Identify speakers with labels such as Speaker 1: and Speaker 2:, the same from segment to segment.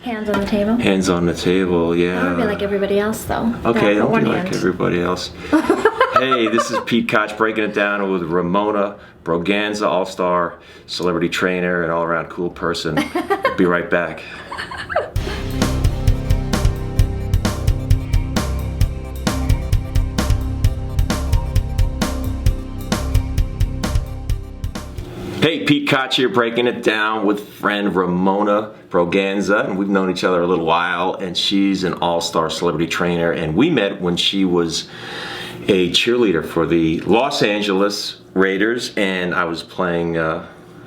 Speaker 1: Hands on the table.
Speaker 2: Hands on the table, yeah.
Speaker 1: I don't be like everybody else, though.
Speaker 2: Okay, don't be like everybody else. Hey, this is Pete Koch breaking it down with Ramona Braganza, all-star celebrity trainer and all-around cool person. We'll be right back. Hey, Pete Koch here breaking it down with friend Ramona Braganza, and we've known each other a little while, and she's an all-star celebrity trainer, and we met when she was a cheerleader for the Los Angeles Raiders, and I was playing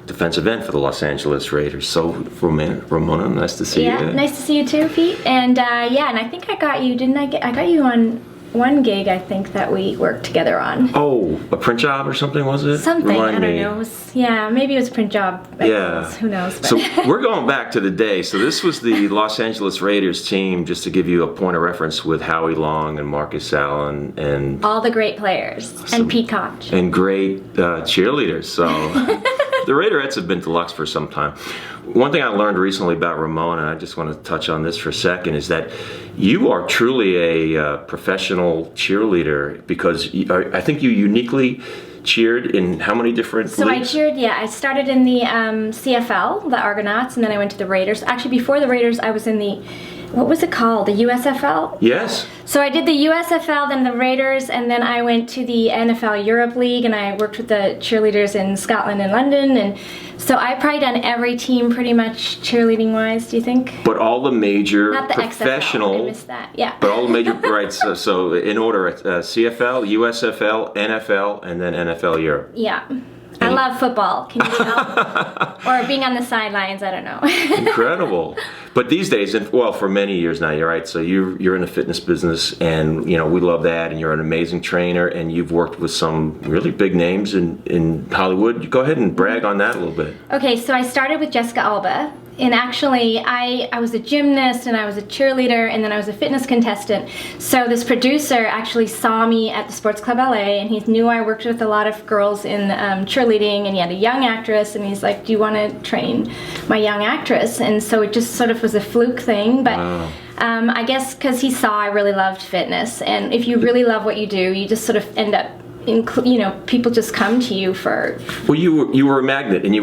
Speaker 2: defensive end for the Los Angeles Raiders. So, Ramona, nice to see you.
Speaker 1: Yeah, nice to see you too, Pete. And yeah, and I think I got you, didn't I? I got you on one gig, I think, that we worked together on.
Speaker 2: Oh, a print job or something, was it?
Speaker 1: Something, I don't know. It was, yeah, maybe it was a print job.
Speaker 2: Yeah.
Speaker 1: Who knows? But.
Speaker 2: So we're going back to the day. So this was the Los Angeles Raiders team, just to give you a point of reference, with Howie Long and Marcus Allen and
Speaker 1: all the great players. And Pete Koch.
Speaker 2: And great cheerleaders. So the Raiderettes have been deluxe for some time. One thing I learned recently about Ramona, and I just want to touch on this for a second, is that you are truly a professional cheerleader, because I think you uniquely cheered in how many different leagues?
Speaker 1: I cheered, yeah, I started in the CFL, the Argonauts, and then I went to the Raiders. Actually, before the Raiders, I was in the, what was it called? The USFL?
Speaker 2: Yes.
Speaker 1: So I did the USFL, then the Raiders, and then I went to the NFL Europe League, and I worked with the cheerleaders in Scotland and London, and so I've probably done every team pretty much cheerleading-wise, do you think?
Speaker 2: But all the major
Speaker 1: not the
Speaker 2: professional...
Speaker 1: XFL, I missed that, yeah.
Speaker 2: But all the major, right, so in order, CFL, USFL, NFL, and then NFL Europe.
Speaker 1: Yeah. I love football, can you tell? Or being on the sidelines, I don't know.
Speaker 2: Incredible. But these days, well, for many years now, you're right, so you're in the fitness business, and you know, we love that, and you're an amazing trainer, and you've worked with some really big names in Hollywood. Go ahead and brag on that a little bit.
Speaker 1: Okay, so I started with Jessica Alba. And actually, I was a gymnast, and I was a cheerleader, and then I was a fitness contestant. So this producer actually saw me at the Sports Club LA, and he knew I worked with a lot of girls in cheerleading, and he had a young actress, and he's like, do you want to train my young actress? And so it just sort of was a fluke thing, but wow. I guess because he saw I really loved fitness, and if you really love what you do, you just sort of end up, you know, people just come to you for.
Speaker 2: Well, you were a magnet, and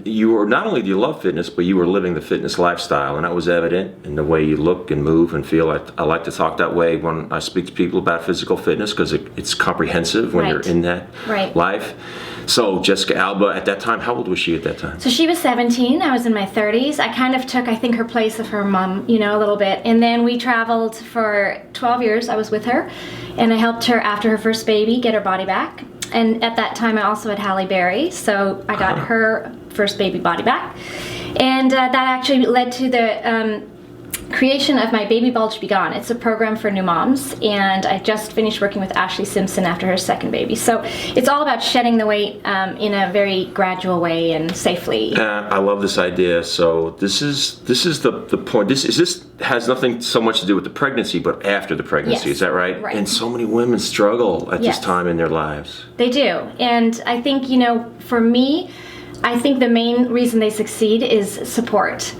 Speaker 2: you were, not only do you love fitness, but you were living the fitness lifestyle, and that was evident in the way you look and move and feel. I like to talk that way when I speak to people about physical fitness, because it's comprehensive when you're in that life. So Jessica Alba, at that time, how old was she at that time?
Speaker 1: So she was 17. I was in my 30s. I kind of took, I think, her place of her mom, you know, a little bit. And then we traveled for 12 years. I was with her, and I helped her after her first baby get her body back. And at that time, I also had Halle Berry, so I got her first baby body back. And that actually led to the creation of my Baby Bulge Be Gone. It's a program for new moms, and I just finished working with Ashley Simpson after her second baby. So it's all about shedding the weight in a very gradual way and safely.
Speaker 2: I love this idea. So this is the point. This has nothing so much to do with the pregnancy, but after the pregnancy.
Speaker 1: Yes.
Speaker 2: Is that right?
Speaker 1: Right.
Speaker 2: And so many women struggle at this time in their lives.
Speaker 1: They do, and I think, you know, for me, I think the main reason they succeed is support.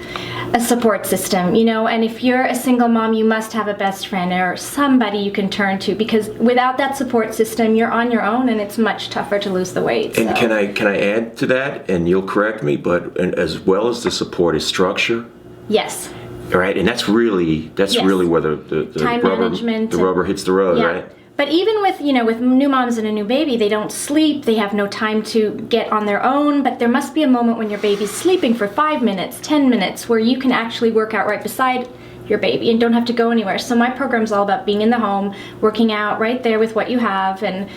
Speaker 1: A support system, you know, and if you're a single mom, you must have a best friend or somebody you can turn to, because without that support system, you're on your own, and it's much tougher to lose the weight.
Speaker 2: And can I add to that, and you'll correct me, but as well as the support is structure?
Speaker 1: Yes.
Speaker 2: Right, and that's really where the rubber hits the road, right?
Speaker 1: But even with, you know, with new moms and a new baby, they don't sleep, they have no time to get on their own, but there must be a moment when your baby's sleeping for 5 minutes, 10 minutes, where you can actually work out right beside your baby and don't have to go anywhere. So my program's all about being in the home, working out right there with what you have, and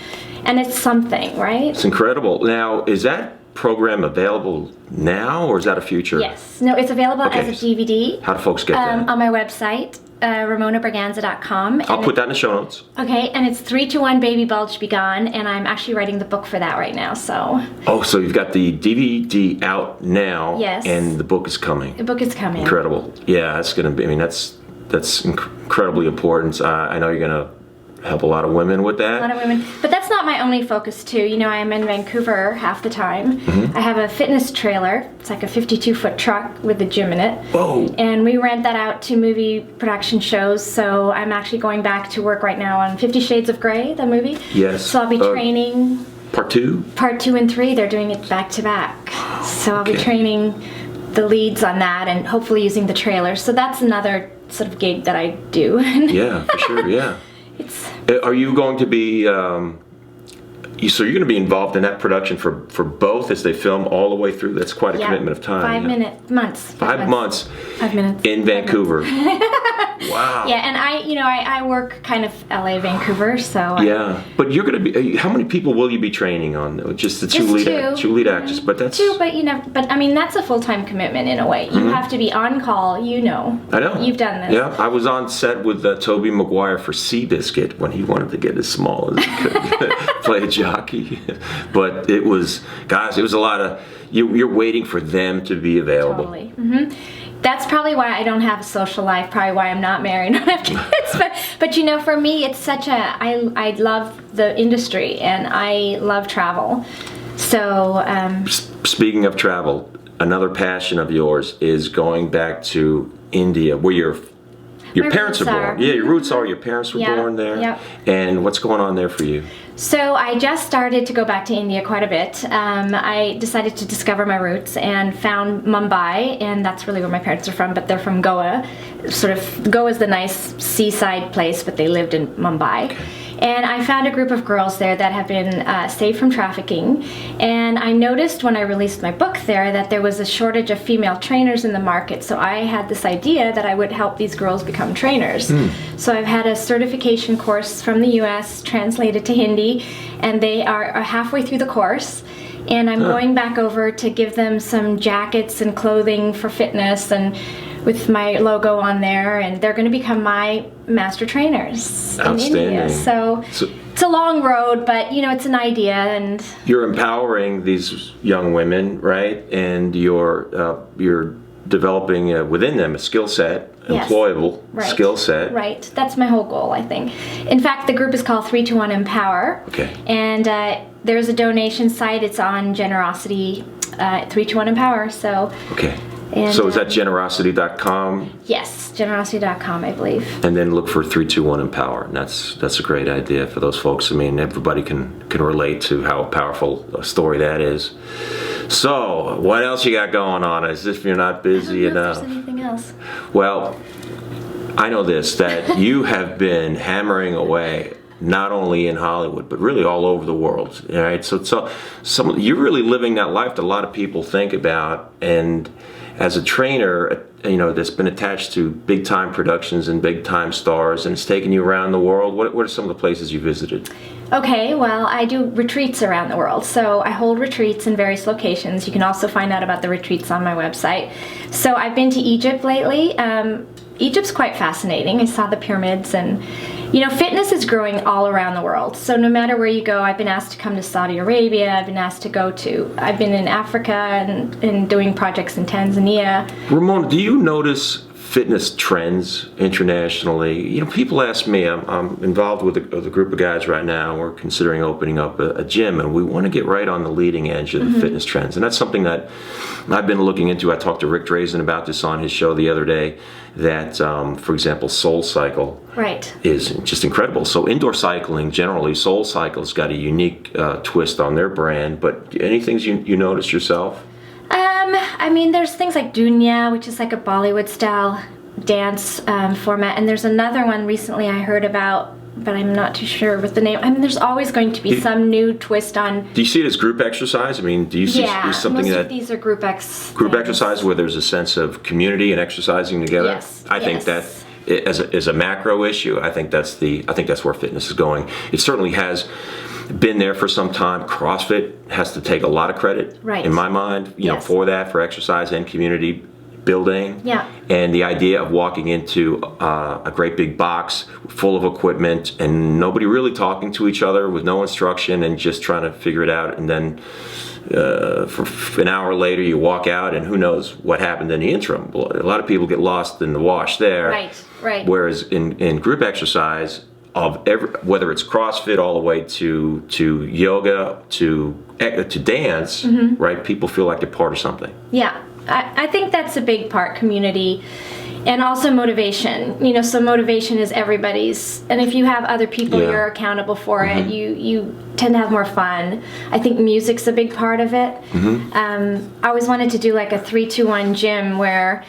Speaker 1: it's something, right?
Speaker 2: It's incredible. Now, is that program available now, or is that a future?
Speaker 1: Yes. No, it's available as a DVD.
Speaker 2: How do folks get that?
Speaker 1: On my website, RamonaBraganza.com.
Speaker 2: I'll put that in the show notes.
Speaker 1: Okay, and it's 3-to-1 Baby Bulge Be Gone, and I'm actually writing the book for that right now, so.
Speaker 2: Oh, so you've got the DVD out now.
Speaker 1: Yes.
Speaker 2: And the book is coming.
Speaker 1: The book is coming.
Speaker 2: Incredible. Yeah, that's going to be, I mean, that's incredibly important. I know you're going to help a lot of women with that.
Speaker 1: A lot of women. But that's not my only focus too. You know, I'm in Vancouver half the time. I have a fitness trailer. It's like a 52-foot truck with a gym in it.
Speaker 2: Whoa.
Speaker 1: And we rent that out to movie production shows. So I'm actually going back to work right now on 50 Shades of Grey, the movie.
Speaker 2: Yes.
Speaker 1: So I'll be training.
Speaker 2: Part 2?
Speaker 1: Part 2 and 3, they're doing it back to back. So I'll be training the leads on that and hopefully using the trailer. So that's another sort of gig that I do.
Speaker 2: Yeah, for sure, yeah. Are you going to be, so you're going to be involved in that production for both as they film all the way through? That's quite a commitment of time.
Speaker 1: 5 months.
Speaker 2: 5 months.
Speaker 1: 5 minutes.
Speaker 2: In Vancouver. Wow.
Speaker 1: Yeah, and I work kind of LA, Vancouver, so.
Speaker 2: Yeah, but you're going to be, how many people will you be training on? Just the two lead actors, but that's.
Speaker 1: Two, but I mean, that's a full-time commitment in a way. You have to be on call,
Speaker 2: I know.
Speaker 1: You've done this.
Speaker 2: Yeah, I was on set with Toby Maguire for Seabiscuit when he wanted to get as small as he could play a jockey. But it was a lot of, you're waiting for them to be available.
Speaker 1: Totally. That's probably why I don't have a social life, probably why I'm not married, don't have kids. But you know, for me, it's such I love the industry and I love travel. So.
Speaker 2: Speaking of travel, another passion of yours is going back to India, where your parents are born. Yeah, your roots are. Your parents were born there.
Speaker 1: Yep.
Speaker 2: And what's going on there for you?
Speaker 1: So I just started to go back to India quite a bit. I decided to discover my roots and found Mumbai, and that's really where my parents are from, but they're from Goa. Goa is the nice seaside place, but they lived in Mumbai. Okay. And I found a group of girls there that have been saved from trafficking. And I noticed when I released my book there that there was a shortage of female trainers in the market. So I had this idea that I would help these girls become trainers. So I've had a certification course from the US translated to Hindi, and they are halfway through the course. And I'm going back over to give them some jackets and clothing for fitness and with my logo on there, and they're going to become my master trainers in India. So it's a long road, but you know, it's an idea, and
Speaker 2: you're empowering these young women, right? And you're developing within them a skill set, employable skill set. Right.
Speaker 1: That's my whole goal, I think. In fact, the group is called 321 Empower.
Speaker 2: Okay.
Speaker 1: And there's a donation site. It's on Generosity 321 Empower. So.
Speaker 2: Okay. And, so is that generosity.com?
Speaker 1: Yes, generosity.com, I believe.
Speaker 2: And then look for 321 Empower. And that's a great idea for those folks. I mean, everybody can relate to how powerful a story that is. So, what else you got going on as if you're not busy enough?
Speaker 1: I don't know if there's anything else.
Speaker 2: Well, I know this, that you have been hammering away not only in Hollywood, but really all over the world. All right, so you're really living that life that a lot of people think about, and as a trainer, you know, that's been attached to big time productions and big time stars, and it's taken you around the world. What are some of the places you visited?
Speaker 1: Okay, well, I do retreats around the world. So I hold retreats in various locations. You can also find out about the retreats on my website. So I've been to Egypt lately. Egypt's quite fascinating. I saw the pyramids, and you know, fitness is growing all around the world. So no matter where you go, I've been asked to come to Saudi Arabia, I've been in Africa and doing projects in Tanzania.
Speaker 2: Ramona, do you notice fitness trends internationally? You know, people ask me, I'm involved with a group of guys right now. We're considering opening up a gym, and we want to get right on the leading edge of the fitness trends. And that's something that I've been looking into. I talked to Rick Drazen about this on his show the other day, that, for example, Soul Cycle is just incredible. So indoor cycling, generally, Soul Cycle's got a unique twist on their brand, but any things you notice yourself?
Speaker 1: I mean, there's things like Dunya, which is like a Bollywood-style dance format, and there's another one recently I heard about, but I'm not too sure with the name. I mean, there's always going to be some new twist on.
Speaker 2: Do you see it as group exercise? I mean, do you see something
Speaker 1: most of these are group
Speaker 2: exercise where there's a sense of community and exercising together?
Speaker 1: Yes.
Speaker 2: I think that as a macro issue, I think that's where fitness is going. It certainly has been there for some time. CrossFit has to take a lot of credit, in my mind, you know, for exercise and community building.
Speaker 1: Yeah.
Speaker 2: And the idea of walking into a great big box full of equipment and nobody really talking to each other with no instruction and just trying to figure it out, and then for an hour later you walk out and who knows what happened in the interim. A lot of people get lost in the wash there.
Speaker 1: Right.
Speaker 2: Whereas in group exercise, whether it's CrossFit all the way to yoga to dance, right? People feel like they're part of something.
Speaker 1: Yeah, I think that's a big part, community. And also motivation, so motivation is everybody's. And if you have other people you're accountable for it, you tend to have more fun. I think music's a big part of it. I always wanted to do like a 3-2-1 gym where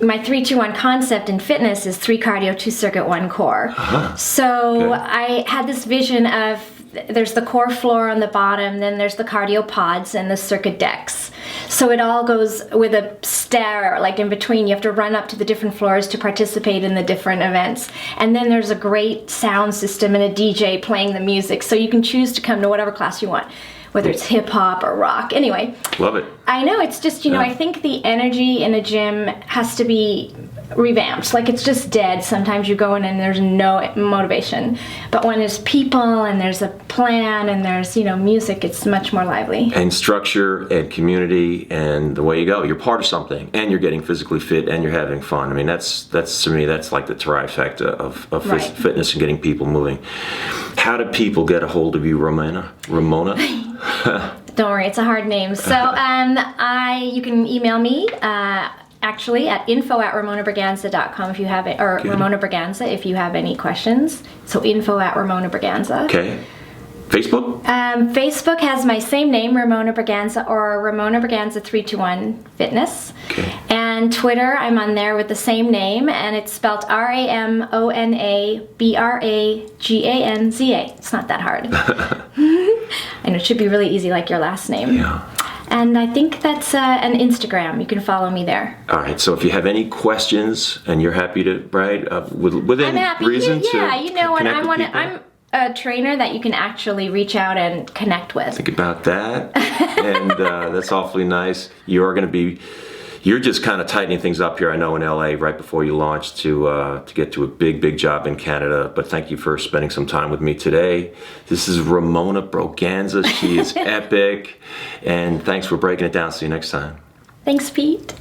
Speaker 1: my 3-2-1 concept in fitness is 3 cardio, 2 circuit, 1 core. So I had this vision of there's the core floor on the bottom, then there's the cardio pods and the circuit decks. So it all goes with a stair, like in between. You have to run up to the different floors to participate in the different events. And then there's a great sound system and a DJ playing the music. So you can choose to come to whatever class you want, whether it's hip hop or rock. Anyway.
Speaker 2: Love it.
Speaker 1: I know, it's just, I think the energy in a gym has to be revamped. Like, it's just dead. Sometimes you go in and there's no motivation. But when there's people and there's a plan and there's, music, it's much more lively.
Speaker 2: And structure and community and the way you go. You're part of something and you're getting physically fit and you're having fun. I mean, that's to me, that's like the trifecta of fitness and getting people moving. How do people get a hold of you, Ramona?
Speaker 1: Don't worry, it's a hard name. So you can email me actually at info@ramonabraganza.com if you have it, or Ramona Braganza if you have any questions. So info@Ramona Braganza.
Speaker 2: Okay. Facebook?
Speaker 1: Facebook has my same name, Ramona Braganza, or Ramona Braganza 321 Fitness.
Speaker 2: Okay.
Speaker 1: And Twitter, I'm on there with the same name, and it's spelled RamonaBraganza. It's not that hard. And it should be really easy, like your last name.
Speaker 2: Yeah.
Speaker 1: And I think that's an Instagram. You can follow me there.
Speaker 2: All right. So if you have any questions and you're happy to, within
Speaker 1: I'm happy.
Speaker 2: reason to
Speaker 1: I'm a trainer that you can actually reach out and connect with.
Speaker 2: Think about that. And that's awfully nice. You're just kind of tightening things up here, I know, in LA right before you launch to get to a big job in Canada. But thank you for spending some time with me today. This is Ramona Braganza. She is epic. And thanks for breaking it down. See you next time.
Speaker 1: Thanks, Pete.